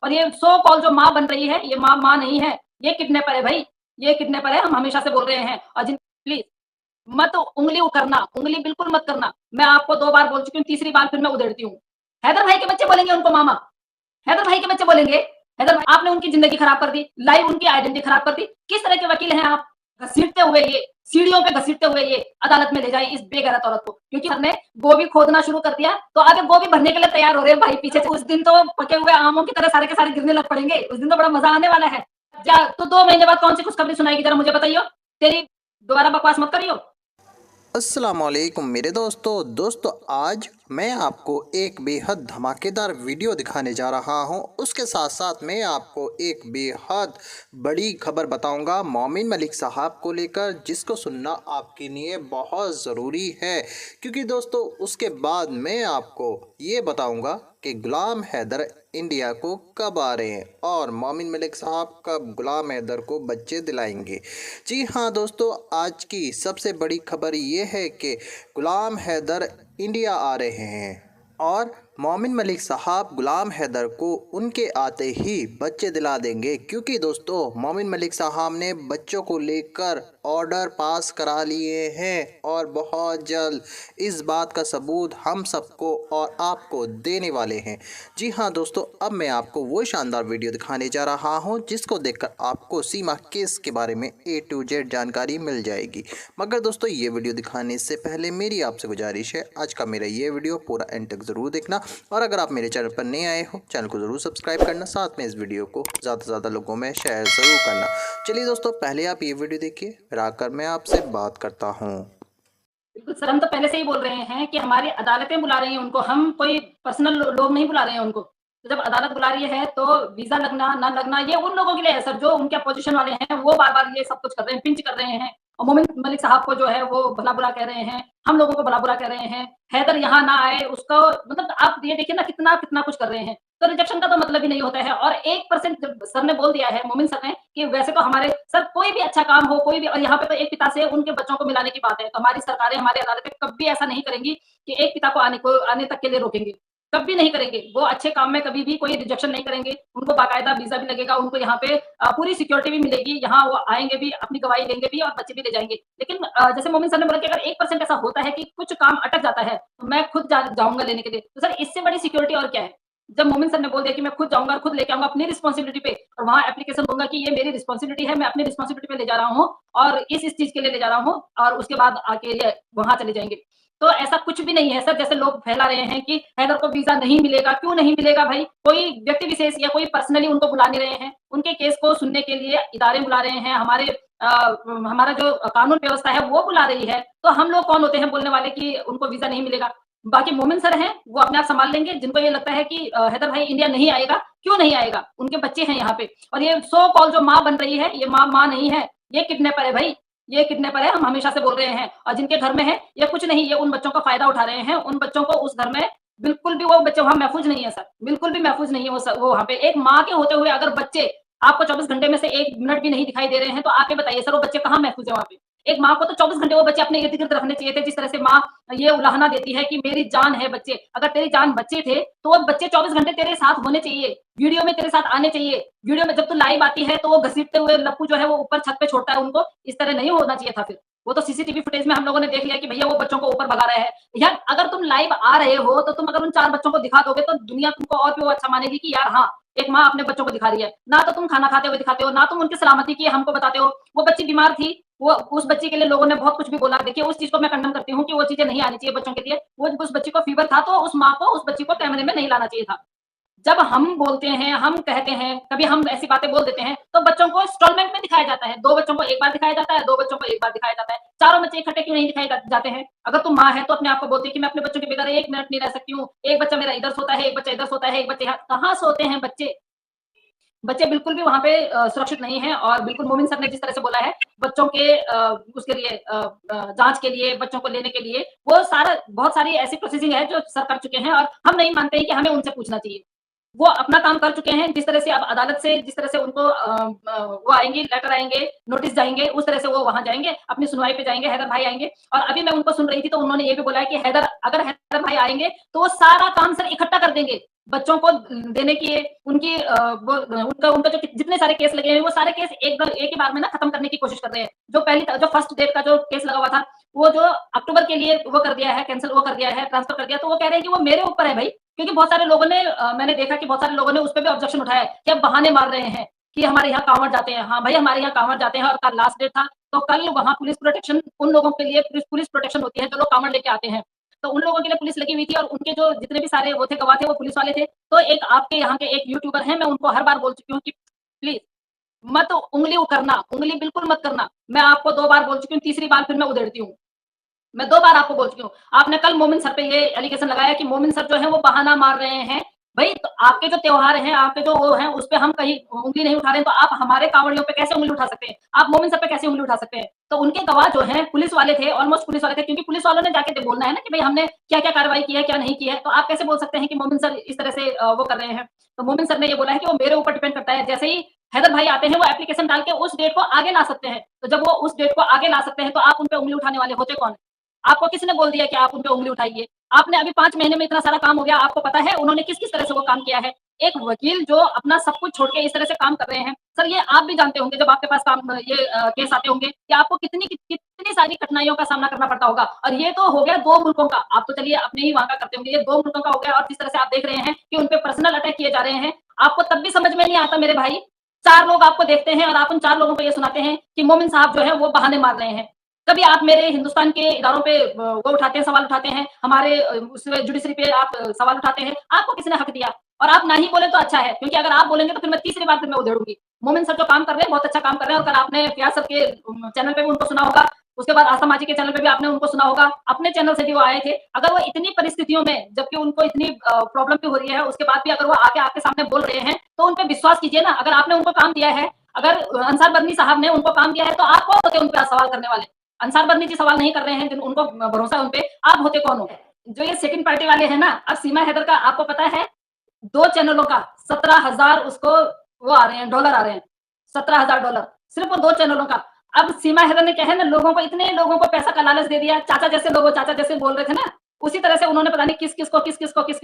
और ये सो कॉल जो माँ बन रही है, ये माँ माँ नहीं है, ये किडनैपर है भाई, ये किडनैपर है। हम हमेशा से बोल रहे हैं और जिन प्लीज मत उंगली करना, उंगली बिल्कुल मत करना। मैं आपको 2 बार बोल चुकी हूँ, तीसरी बार फिर मैं उधेड़ती हूँ। हैदर भाई के बच्चे बोलेंगे उनको मामा, हैदर भाई के बच्चे बोलेंगे, हैदर भाई आपने उनकी जिंदगी खराब कर दी, लाइव उनकी आइडेंटिटी खराब कर दी। किस तरह के वकील हैं आप? घसीटते हुए ये सीढ़ियों पे घसीटते हुए ये अदालत में ले जाए इस बेगैरत औरत को, क्योंकि हमने गोभी खोदना शुरू कर दिया तो आगे गोभी भरने के लिए तैयार हो रहे हैं भाई पीछे से। उस दिन तो पके हुए आमों की तरह सारे के सारे गिरने लग पड़ेंगे, उस दिन तो बड़ा मजा आने वाला है। क्या तो 2 महीने बाद कौन सी खुशखबरी सुनाएगी, जरा मुझे बताइयो। तेरी दोबारा बकवास मत करियो। अस्सलामुअलैकुम मेरे दोस्तों आज मैं आपको एक बेहद धमाकेदार वीडियो दिखाने जा रहा हूं। उसके साथ साथ मैं आपको एक बेहद बड़ी खबर बताऊंगा मोमिन मलिक साहब को लेकर, जिसको सुनना आपके लिए बहुत ज़रूरी है। क्योंकि दोस्तों उसके बाद मैं आपको ये बताऊंगा कि गुलाम हैदर इंडिया को कब आ रहे हैं और मोमिन मलिक साहब कब गुलाम हैदर को बच्चे दिलाएंगे। जी हाँ दोस्तों, आज की सबसे बड़ी खबर ये है कि गुलाम हैदर इंडिया आ रहे हैं और मोमिन मलिक साहब गुलाम हैदर को उनके आते ही बच्चे दिला देंगे। क्योंकि दोस्तों मोमिन मलिक साहब ने बच्चों को लेकर ऑर्डर पास करा लिए हैं और बहुत जल्द इस बात का सबूत हम सबको और आपको देने वाले हैं। जी हाँ दोस्तों, अब मैं आपको वो शानदार वीडियो दिखाने जा रहा हूँ जिसको देखकर आपको सीमा केस के बारे में A to Z जानकारी मिल जाएगी। मगर दोस्तों ये वीडियो दिखाने से पहले मेरी आपसे गुजारिश है, आज का मेरा ये वीडियो पूरा एंड तक ज़रूर देखना और अगर आप मेरे चैनल पर नए आए हो चैनल को ज़रूर सब्सक्राइब करना, साथ में इस वीडियो को ज़्यादा से ज़्यादा लोगों में शेयर ज़रूर करना। चलिए दोस्तों, पहले आप ये वीडियो देखिए, फिर आकर मैं आपसे बात करता हूँ। बिल्कुल सर, हम तो पहले से ही बोल रहे हैं कि हमारी अदालतें बुला रही हैं उनको, हम कोई पर्सनल लोग नहीं बुला रहे हैं उनको। तो जब अदालत बुला रही है तो वीजा लगना ना लगना ये उन लोगों के लिए है सर, जो उनके अपोजिशन वाले हैं, वो बार बार ये सब कुछ कर रहे हैं, पिंच कर रहे हैं और मोमिन मलिक साहब को जो है वो भला बुरा कह रहे हैं, हम लोगों को भला बुरा कह रहे हैं। हैदर यहाँ ना आए उसको, मतलब आप ये देखिए ना कितना कितना कुछ कर रहे हैं। तो रिजेक्शन का तो मतलब ही नहीं होता है। और 1% जब सर ने बोल दिया है, मोमिन सर ने, कि वैसे तो हमारे सर कोई भी अच्छा काम हो, कोई भी, और यहाँ पे तो एक पिता से उनके बच्चों को मिलाने की बात है, तो हमारी सरकारें, हमारी अदालतें कभी ऐसा नहीं करेंगी कि एक पिता को आने तक के लिए रोकेंगे, कभी नहीं करेंगे। वो अच्छे काम में कभी भी कोई रिजेक्शन नहीं करेंगे। उनको बाकायदा वीजा भी लगेगा, उनको यहाँ पे पूरी सिक्योरिटी भी मिलेगी, यहाँ वो आएंगे भी, अपनी गवाही देंगे भी और बच्चे भी ले जाएंगे। लेकिन जैसे मोमिन सर ने बोला कि अगर 1% ऐसा होता है कि कुछ काम अटक जाता है तो मैं खुद जाऊंगा लेने के लिए। तो सर इससे बड़ी सिक्योरिटी और क्या है? जब मोमिन सर ने बोल दिया कि मैं खुद जाऊंगा और खुद लेके आऊंगा अपनी रिस्पॉन्सिबिलिटी पे, और वहां एप्लीकेशन दूंगा कि ये मेरी रिस्पॉन्सिबिलिटी है, मैं अपनी रिस्पॉन्सिबिलिटी पे ले जा रहा हूँ और इस चीज के लिए ले जा रहा हूँ, और उसके बाद आके ये वहां चले जाएंगे। तो ऐसा कुछ भी नहीं है सर, जैसे लोग फैला रहे हैं कि हैदर को वीजा नहीं मिलेगा। क्यों नहीं मिलेगा भाई? कोई व्यक्ति विशेष या कोई पर्सनली उनको बुला नहीं रहे हैं, उनके केस को सुनने के लिए इदारे बुला रहे हैं, हमारा जो कानून व्यवस्था है वो बुला रही है। तो हम लोग कौन होते हैं बोलने वाले कि उनको वीजा नहीं मिलेगा? बाकी मोमिन सर हैं, वो अपने आप संभाल लेंगे। जिनको ये लगता है कि हैदर भाई इंडिया नहीं आएगा, क्यों नहीं आएगा? उनके बच्चे हैं यहाँ पे। और ये सो कॉल जो माँ बन रही है, ये माँ माँ नहीं है, ये किडनैपर है भाई, ये किडनैपर है। हम हमेशा से बोल रहे हैं। और जिनके घर में है, ये कुछ नहीं, ये उन बच्चों का फायदा उठा रहे हैं। उन बच्चों को उस घर में बिल्कुल भी, वो बच्चे वहां महफूज नहीं है सर, बिल्कुल भी महफूज नहीं है वो वहां पे। एक माँ के होते हुए अगर बच्चे आपको 24 घंटे में से 1 मिनट भी नहीं दिखाई दे रहे हैं, तो आप ये बताइए सर, वो बच्चे कहाँ महफूज है वहां पे? एक माँ को तो 24 घंटे वो बच्चे अपने इर्द गिर्द रखने चाहिए थे। जिस तरह से माँ ये उलाहना देती है कि मेरी जान है बच्चे, अगर तेरी जान बच्चे थे तो वो बच्चे 24 घंटे तेरे साथ होने चाहिए, वीडियो में तेरे साथ आने चाहिए। वीडियो में जब तू लाइव आती है तो वो घसीटते हुए लप्पू जो है वो ऊपर छत पे छोड़ता है उनको, इस तरह नहीं होना चाहिए था। फिर वो तो सीसीटीवी फुटेज में हम लोगों ने देख लिया कि भैया वो बच्चों को ऊपर भगा रहा है। यार अगर तुम लाइव आ रहे हो तो तुम अगर उन 4 बच्चों को दिखा दोगे तो दुनिया तुमको और भी वो अच्छा मानेगी कि यार हाँ, एक माँ अपने बच्चों को दिखा रही है। ना तो तुम खाना खाते हुए दिखाते हो, ना तुम उनकी सलामती की हमको बताते हो। वो बच्ची बीमार थी, वो उस बच्ची के लिए लोगों ने बहुत कुछ भी बोला। देखिए उस चीज को मैं कंडम करती हूँ कि वो चीजें नहीं आनी चाहिए बच्चों के लिए। वो उस बच्ची को फीवर था तो उस माँ को उस बच्ची को कैमरे में नहीं लाना चाहिए था। जब हम बोलते हैं, हम कहते हैं, कभी हम ऐसी बातें बोल देते हैं तो बच्चों को इंस्टॉलमेंट में दिखाया जाता है। 2 बच्चों को एक बार दिखाया जाता है, 2 बच्चों को एक बार दिखाया जाता है, चारों बच्चे इकट्ठे क्यों नहीं दिखाए जाते हैं? अगर तुम माँ है तो अपने आप को बोलती है कि मैं अपने बच्चों के बगैर 1 मिनट नहीं रह सकती हूँ। एक बच्चा मेरा इधर सोता है, एक बच्चा इधर सोता है, एक बच्चे यहाँ कहाँ सोते हैं बच्चे? बच्चे बिल्कुल भी वहाँ पे सुरक्षित नहीं है। और बिल्कुल मोमिन सर ने जिस तरह से बोला है बच्चों के उसके लिए जांच के लिए, बच्चों को लेने के लिए, वो सारा बहुत सारी ऐसी प्रोसेसिंग है जो सर कर चुके हैं और हम नहीं मानते हैं कि हमें उनसे पूछना चाहिए। वो अपना काम कर चुके हैं। जिस तरह से अब अदालत से जिस तरह से उनको वो आएंगे, लेटर आएंगे, नोटिस जाएंगे, उस तरह से वो वहां जाएंगे, अपनी सुनवाई पे जाएंगे, हैदर भाई आएंगे। और अभी मैं उनको सुन रही थी तो उन्होंने ये भी बोला है कि हैदर, अगर हैदर भाई आएंगे तो वो सारा काम सर इकट्ठा कर देंगे। बच्चों को देने की, उनकी वो उनका उनका जो जितने सारे केस लगे हैं वो सारे केस एक ही बार में ना खत्म करने की कोशिश कर रहे हैं। जो फर्स्ट डेट का जो केस लगा हुआ था, वो जो अक्टूबर के लिए वो कर दिया है, कैंसिल वो कर दिया है, ट्रांसफर कर दिया। तो वो कह रहे हैं कि वो मेरे ऊपर है भाई, क्योंकि बहुत सारे लोगों ने मैंने देखा कि बहुत सारे लोगों ने उस पे भी ऑब्जेक्शन उठाया है कि आप बहाने मार रहे हैं कि हमारे यहाँ कांवड़ जाते हैं। हाँ भाई, हमारे यहाँ कांवड़ जाते हैं और कल लास्ट डेट था, तो कल वहाँ पुलिस प्रोटेक्शन उन लोगों के लिए पुलिस प्रोटेक्शन होती है जो लोग कांवड़ लेके आते हैं। तो उन लोगों के लिए पुलिस लगी हुई थी और उनके जो जितने भी सारे वो थे गवाह थे वो पुलिस वाले थे। तो एक आपके यहाँ के एक यूट्यूबर हैं, मैं उनको हर बार बोल चुकी हूँ कि प्लीज मत उंगली करना, उंगली बिल्कुल मत करना। मैं आपको 2 बार बोल चुकी हूँ, तीसरी बार फिर मैं उधेड़ती हूँ। मैं 2 बार आपको बोल चुकी हूँ। आपने कल मोमिन सर पे ये एलिगेशन लगाया कि मोमिन सर जो है वो बहाना मार रहे हैं। भई तो आपके जो त्योहार हैं, आपके जो वो हैं, उस पे हम कहीं उँगली नहीं उठा रहे हैं, तो आप हमारे कांवड़ियों पे कैसे उँगली उठा सकते हैं? आप मोमिन सर पे कैसे उँगली उठा सकते हैं? तो उनके गवाह जो हैं पुलिस वाले थे, ऑलमोस्ट पुलिस वाले थे, क्योंकि पुलिस वालों ने जाके बोलना है ना कि भई हमने क्या-क्या कार्रवाई की है, क्या नहीं की है। तो आप कैसे बोल सकते हैं कि मोमिन सर इस तरह से वो कर रहे हैं? तो मोमिन सर ने ये बोला है कि वो मेरे ऊपर डिपेंड करता है। जैसे ही हैदर भाई आते हैं, वो एप्लीकेशन डाल के उस डेट को आगे ला सकते हैं। तो जब वो उस डेट को आगे ला सकते हैं, तो आप उन पे उँगली उठाने वाले होते कौन हैं? आपको किसने बोल दिया कि आप उन पे उँगली उठाइए? आपने अभी 5 महीने में इतना सारा काम हो गया, आपको पता है उन्होंने किस-किस तरह से वो काम किया है। एक वकील जो अपना सब कुछ छोड़ के इस तरह से काम कर रहे हैं, सर ये आप भी जानते होंगे जब आपके पास केस आते होंगे कि आपको कितनी सारी कठिनाइयों का सामना करना पड़ता होगा। और ये तो हो गया 2 मुल्कों का, आप तो चलिए अपने ही वहाँ का करते होंगे, ये 2 मुल्कों का हो गया और जिस तरह से आप देख रहे हैं कि उन पे पर्सनल अटैक किए जा रहे हैं, आपको तब भी समझ में नहीं आता मेरे भाई। 4 लोग आपको देखते हैं और आप उन 4 लोगों को ये सुनाते हैं कि मोमिन साहब जो है वो बहाने मार रहे हैं। कभी आप मेरे हिंदुस्तान के इदारों पे वो उठाते हैं, सवाल उठाते हैं, हमारे उस जुडिशरी पे आप सवाल उठाते हैं, आपको किसने हक दिया? और आप ना ही बोले तो अच्छा है, क्योंकि अगर आप बोलेंगे तो फिर मैं तीसरी बार फिर मैं उधेड़ूँगी। मोमिन सर जो काम कर रहे हैं, बहुत अच्छा काम कर रहे हैं और कल आपने फियाज़ सर के चैनल पे भी उनको सुना होगा, उसके बाद आस्था माजी के चैनल पे भी आपने उनको सुना होगा, अपने चैनल से भी वो आए थे। अगर वो इतनी परिस्थितियों में, जबकि उनको इतनी प्रॉब्लम भी हो रही है, उसके बाद भी अगर वो आके आपके सामने बोल रहे हैं, तो उन पे विश्वास कीजिए ना। अगर आपने उनको काम दिया है, अगर अंसार बर्नी साहब ने उनको काम दिया है, तो आप कौन होते हैं उन पे सवाल करने वाले? अंसार बर्नी जी सवाल नहीं कर रहे हैं, जिन उनको भरोसा है उन पे, आप होते कौन हो? जो ये सेकंड पार्टी वाले हैं ना, अब सीमा हैदर का आपको पता है 2 चैनलों का 17,000 उसको वो आ रहे हैं, डॉलर आ रहे हैं, $17,000 सिर्फ वो 2 चैनलों का। अब सीमा हैदर ने क्या है ना, लोगों को इतने लोगों को पैसा का लालच दे दिया, चाचा जैसे बोल रहे थे ना, उसी तरह से उन्होंने पता नहीं किस-किस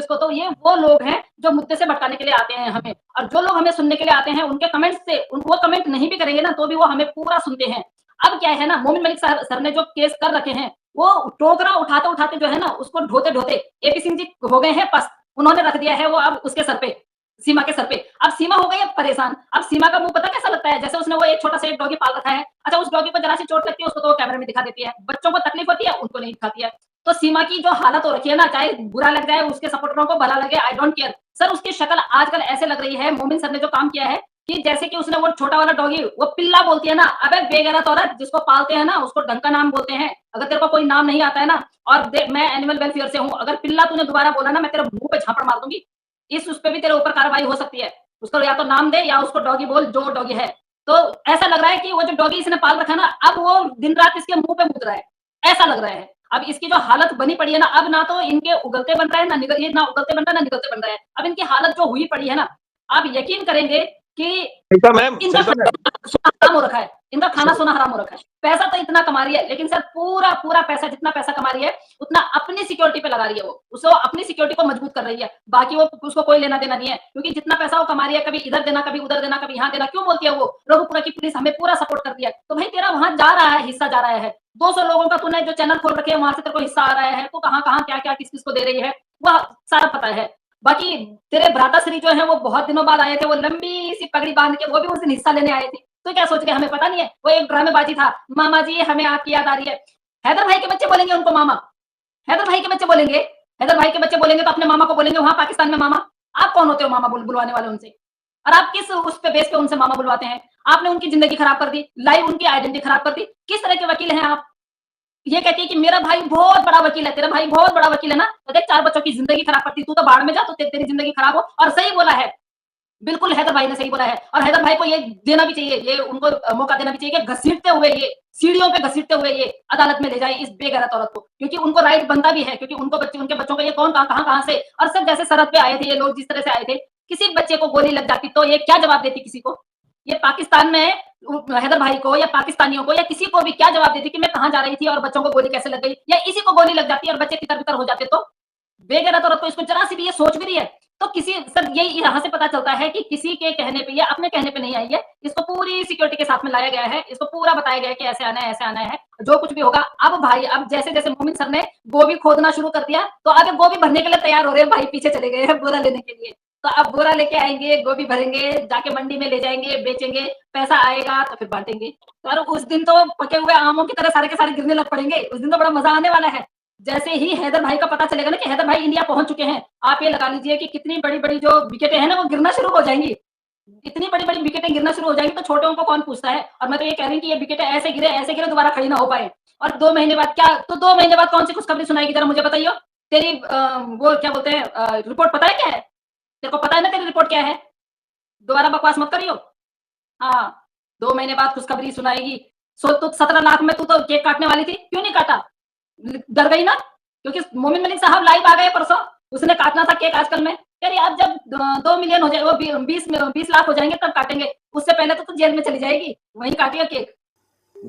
को, तो ये वो लोग हैं जो मुद्दे से भटकाने के लिए आते हैं हमें। और जो लोग हमें सुनने के लिए आते हैं, उनके कमेंट्स से वो कमेंट नहीं भी करेंगे ना, तो भी वो हमें पूरा सुनते हैं। अब क्या है ना, मोमिन मलिक सर ने जो केस कर रखे हैं, वो टोकरा उठाते-उठाते जो है ना, उसको ढोते-ढोते एपी सिंह जी हो गए हैं पस्त। उन्होंने रख दिया है वो अब उसके सर पे, सीमा के सर पे। अब सीमा हो गई है परेशान। अब सीमा का मुँह पता कैसा लगता है? जैसे उसने वो एक छोटा-सा एक डॉगी पाल रखा है। अच्छा, उस डॉगी को ज़रा-सी चोट लगती है, उसको तो वो कैमरे में दिखा देती है। बच्चों को तकलीफ होती है, उनको नहीं दिखाती है। तो सीमा की जो हालत हो रखी है ना, चाहे बुरा लग जाए उसके सपोर्टरों को, भला लगे, आई डोंट केयर। सर उसकी शक्ल आजकल ऐसे लग रही है, मोमिन सर ने जो काम किया है, कि जैसे कि उसने वो छोटा वाला डॉगी, वो पिल्ला बोलती है ना, अबे बेगैरत औरत, जिसको पालते हैं ना उसको ढंग का नाम बोलते हैं। अगर तेरे को कोई नाम नहीं आता है ना, और देख मैं एनिमल वेलफेयर से हूँ, अगर पिल्ला तूने दोबारा बोला ना, मैं तेरे मुँह पे झापड़ मार दूँगी। इस उस पे भी तेरे ऊपर कार्रवाई हो सकती है। उसको या तो नाम दे या उसको डॉगी बोल, जो डॉगी है। तो ऐसा लग रहा है कि वो जो डॉगी इसने पाल रखा है ना, अब वो दिन-रात इसके मुँह पे मूत रहा है, ऐसा लग रहा है। अब इसकी जो हालत बनी पड़ी है ना, अब ना तो इनके उगलते बन रहा है, ना उगलते बन रहा है, ना निगलते बन रहा है। अब इनकी हालत जो हुई पड़ी है ना, आप यकीन करेंगे कि शिल्पा मैम, इनका शिल्पा मैम, सोना हराम हो रखा है, इनका खाना सोना हराम हो रखा है। पैसा तो इतना कमा रही है, लेकिन सर पूरा पैसा, जितना पैसा कमा रही है, उतना अपनी सिक्योरिटी पे लगा रही है वो। उसको अपनी सिक्योरिटी को मजबूत कर रही है। बाकी वो उसको कोई लेना-देना नहीं है, क्योंकि जितना पैसा वो कमा रही है, कभी इधर देना, कभी उधर देना, कभी यहाँ देना। क्यों बोलती है वो, रघुपुरा की पुलिस हमें पूरा सपोर्ट करती है। तो भाई तेरा वहाँ जा रहा है, हिस्सा जा रहा है। 200 लोगों का तूने जो चैनल खोल रखे हैं, वहाँ से तेरे को हिस्सा आ रहा है। तू कहाँ-कहाँ, क्या-क्या, किस-किस को दे रही है, वह सारा पता है। बाकी तेरे भ्राताश्री जो है वो बहुत दिनों बाद आए थे, वो लंबी सी पगड़ी बांध के, वो भी उस दिन हिस्सा लेने आए थे। तो क्या सोच रहे, हमें पता नहीं है? वो एक ड्रामेबाजी था, मामा जी हमें आपकी याद आ रही है। हैदर भाई के बच्चे बोलेंगे उनको मामा, हैदर भाई के बच्चे बोलेंगे, हैदर भाई के बच्चे बोलेंगे तो अपने मामा को बोलेंगे वहां पाकिस्तान में मामा। आप कौन होते हो मामा बुलवाने वाले उनसे? और आप किस उस पे बेस पे उनसे मामा बुलवाते हैं? आपने उनकी जिंदगी खराब कर दी, लाइव उनकी आइडेंटिटी खराब कर दी। किस तरह के वकील हैं आप? ये कहती है कि मेरा भाई बहुत बड़ा वकील है, तेरा भाई बहुत बड़ा वकील है ना, तो देख 4 बच्चों की जिंदगी खराब करती, तू तो बाढ़ में जा, तो तेरी जिंदगी खराब हो। और सही बोला है, बिल्कुल हैदर भाई ने सही बोला है। और हैदर भाई को ये देना भी चाहिए, ये उनको मौका देना भी चाहिए कि घसीटते हुए, ये सीढ़ियों पे घसीटते हुए ये अदालत में ले जाए इस बेगैरत औरत को, क्योंकि उनको राइट बनता भी है, क्योंकि उनके बच्चों को ये कौन कहां से, और सब जैसे सरहद पे आए थे ये लोग, जिस तरह से आए थे, किसी बच्चे को गोली लग जाती तो ये क्या जवाब देती किसी को? ये पाकिस्तान में हैदर भाई को या पाकिस्तानियों को या किसी को भी क्या जवाब देती कि मैं कहाँ जा रही थी और बच्चों को गोली कैसे लग गई, या इसी को गोली लग जाती और बच्चे तितर-बितर हो जाते तो? बेगैरत औरत को इसको जरा सी भी ये सोच भी रही है? तो किसी सर ये यहाँ से पता चलता है कि किसी के कहने पे या अपने कहने पे नहीं आई है। इसको पूरी सिक्योरिटी के साथ में लाया गया है। इसको पूरा बताया गया है कि ऐसे आना है, ऐसे आना है। जो कुछ भी होगा अब भाई अब जैसे-जैसे मोमिन सर ने गोभी खोदना शुरू कर दिया, तो अब गोभी भरने के लिए तैयार हो रहे हैं भाई, पीछे चले गए हैं बोरा लेने के लिए। तो अब बोरा लेके आएँगे, गोभी भरेंगे, जाके मंडी में ले जाएँगे, बेचेंगे, पैसा आएगा तो फिर बाँटेंगे। तो और उस दिन तो पके हुए आमों की तरह सारे के सारे गिरने लग पड़ेंगे। उस दिन तो बड़ा मज़ा आने वाला है। जैसे ही हैदर भाई का पता चलेगा ना कि हैदर भाई इंडिया पहुँच चुके हैं, आप ये लगा लीजिए कि कितनी बड़ी-बड़ी जो विकेटें हैं ना, वो गिरना शुरू हो जाएँगी। इतनी बड़ी-बड़ी विकेटें गिरना शुरू हो जाएँगी, तो छोटों को कौन पूछता है? और मैं तो ये कह रही हूँ कि ये विकेटें ऐसे गिरे दोबारा खड़ी ना हो पाए। और 2 महीने बाद क्या तो 2 महीने बाद कौन-सी खुशखबरी सुनाएगी ज़रा मुझे बताइए? तेरी वो क्या बोलते हैं रिपोर्ट पता है क्या है? तेरे को पता है ना तेरी रिपोर्ट क्या है? दोबारा बकवास मत करियो। हाँ, 2 महीने बाद खुशखबरी सुनाएगी। सो तू 17 लाख में तू तो केक काटने वाली थी, क्यों नहीं काटा? डर गई ना? क्योंकि मोमिन मलिक साहब लाइव आ गए परसों, उसने काटना था केक आजकल में। कह रही अब जब 2 मिलियन हो जाए वो 20 लाख हो जाएँगे तब काटेंगे, उससे पहले तो तू जेल में चली जाएगी, वहीं काटियो केक।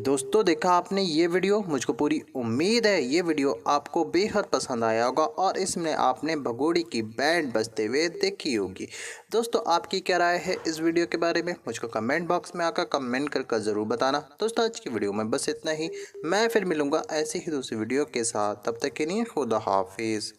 दोस्तों देखा आपने ये वीडियो, मुझको पूरी उम्मीद है ये वीडियो आपको बेहद पसंद आया होगा और इसमें आपने भगोड़ी की बैंड बजते हुए देखी होगी। दोस्तों आपकी क्या राय है इस वीडियो के बारे में, मुझको कमेंट बॉक्स में आकर कमेंट कर ज़रूर बताना। दोस्तों आज की वीडियो में बस इतना ही, मैं फिर मिलूँगा ऐसे ही दूसरी वीडियो के साथ, तब तक के लिए खुदा हाफिज़।